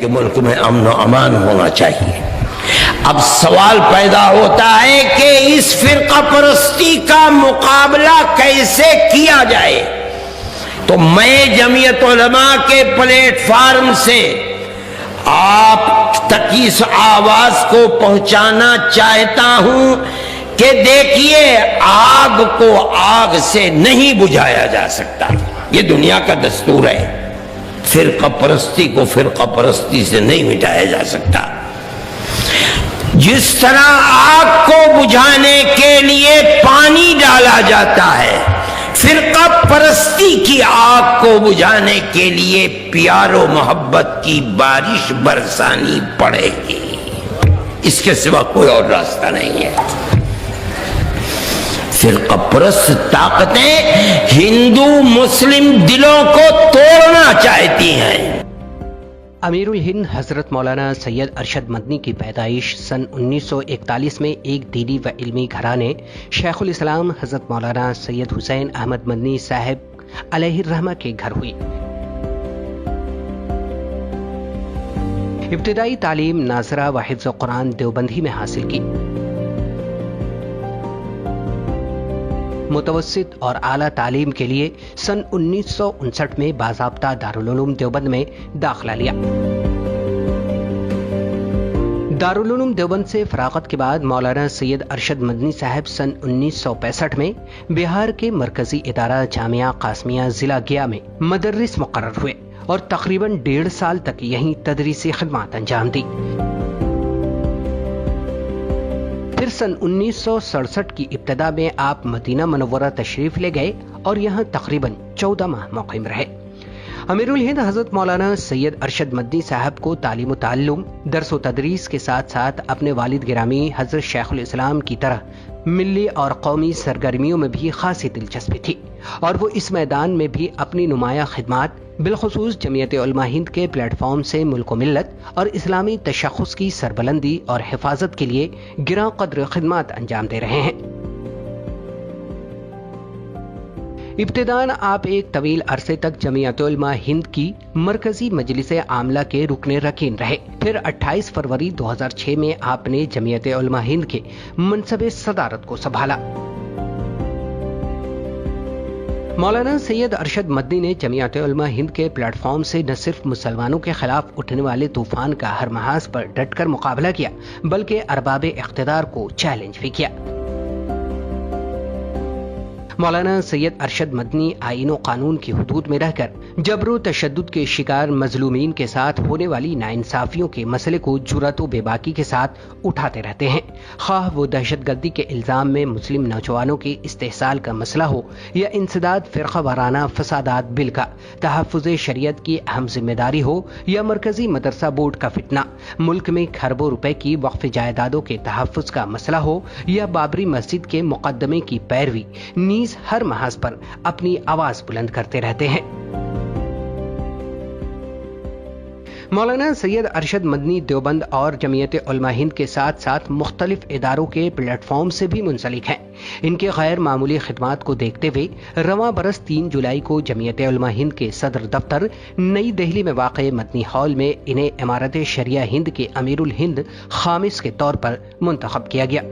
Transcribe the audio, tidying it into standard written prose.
کہ ملک میں امن و امان ہونا چاہیے۔ اب سوال پیدا ہوتا ہے کہ اس فرقہ پرستی کا مقابلہ کیسے کیا جائے؟ تو میں جمعیت علماء کے پلیٹ فارم سے آپ تک اس آواز کو پہنچانا چاہتا ہوں کہ دیکھیے، آگ کو آگ سے نہیں بجھایا جا سکتا، یہ دنیا کا دستور ہے۔ فرقہ پرستی کو فرقہ پرستی سے نہیں مٹایا جا سکتا۔ جس طرح آگ کو بجھانے کے لیے پانی ڈالا جاتا ہے، فرقہ پرستی کی آگ کو بجھانے کے لیے پیار و محبت کی بارش برسانی پڑے گی، اس کے سوا کوئی اور راستہ نہیں ہے۔ فرقہ پرست طاقتیں ہندو مسلم دلوں کو توڑنا چاہتی ہیں۔ امیر الہند حضرت مولانا سید ارشد مدنی کی پیدائش سن 1941 میں ایک دینی و علمی گھرانے شیخ الاسلام حضرت مولانا سید حسین احمد مدنی صاحب علیہ الرحمہ کے گھر ہوئی۔ ابتدائی تعلیم ناظرہ و حفظ قرآن دیوبندی میں حاصل کی۔ متوسط اور اعلیٰ تعلیم کے لیے سن 1959 میں باضابطہ دارالعلوم دیوبند میں داخلہ لیا۔ دارالعلوم دیوبند سے فراغت کے بعد مولانا سید ارشد مدنی صاحب سن 1965 میں بہار کے مرکزی ادارہ جامعہ قاسمیہ ضلع گیا میں مدرس مقرر ہوئے اور تقریباً 1.5 سال تک یہیں تدریسی خدمات انجام دی۔ پھر سن 1967 کی ابتدا میں آپ مدینہ منورہ تشریف لے گئے اور یہاں تقریباً 14 ماہ مقیم رہے۔ امیر الہند حضرت مولانا سید ارشد مدنی صاحب کو تعلیم و تعلم، درس و تدریس کے ساتھ ساتھ اپنے والد گرامی حضرت شیخ الاسلام کی طرح ملی اور قومی سرگرمیوں میں بھی خاصی دلچسپی تھی، اور وہ اس میدان میں بھی اپنی نمایاں خدمات بالخصوص جمعیت علماء ہند کے پلیٹ فارم سے ملک و ملت اور اسلامی تشخص کی سربلندی اور حفاظت کے لیے گراں قدر خدمات انجام دے رہے ہیں۔ ابتداً آپ ایک طویل عرصے تک جمعیت علماء ہند کی مرکزی مجلس عاملہ کے رکن رکین رہے۔ پھر 28 فروری 2006 میں آپ نے جمعیت علماء ہند کے منصب صدارت کو سنبھالا۔ مولانا سید ارشد مدنی نے جمعیت علماء ہند کے پلیٹ فارم سے نہ صرف مسلمانوں کے خلاف اٹھنے والے طوفان کا ہر محاذ پر ڈٹ کر مقابلہ کیا، بلکہ ارباب اقتدار کو چیلنج بھی کیا۔ مولانا سید ارشد مدنی آئین و قانون کی حدود میں رہ کر جبر و تشدد کے شکار مظلومین کے ساتھ ہونے والی ناانصافیوں کے مسئلے کو جرأت و بے باکی کے ساتھ اٹھاتے رہتے ہیں، خواہ وہ دہشت گردی کے الزام میں مسلم نوجوانوں کے استحصال کا مسئلہ ہو یا انسداد فرقہ وارانہ فسادات بل کا، تحفظ شریعت کی اہم ذمہ داری ہو یا مرکزی مدرسہ بورڈ کا فتنہ، ملک میں کھربوں روپے کی وقف جائیدادوں کے تحفظ کا مسئلہ ہو یا بابری مسجد کے مقدمے کی پیروی، نیز ہر محاذ پر اپنی آواز بلند کرتے رہتے ہیں۔ مولانا سید ارشد مدنی دیوبند اور جمعیت علماء ہند کے ساتھ ساتھ مختلف اداروں کے پلیٹ فارم سے بھی منسلک ہیں۔ ان کے غیر معمولی خدمات کو دیکھتے ہوئے رواں برس 3 جولائی کو جمعیت علماء ہند کے صدر دفتر نئی دہلی میں واقع مدنی ہال میں انہیں امارت شریعہ ہند کے امیر الہند خامس کے طور پر منتخب کیا گیا۔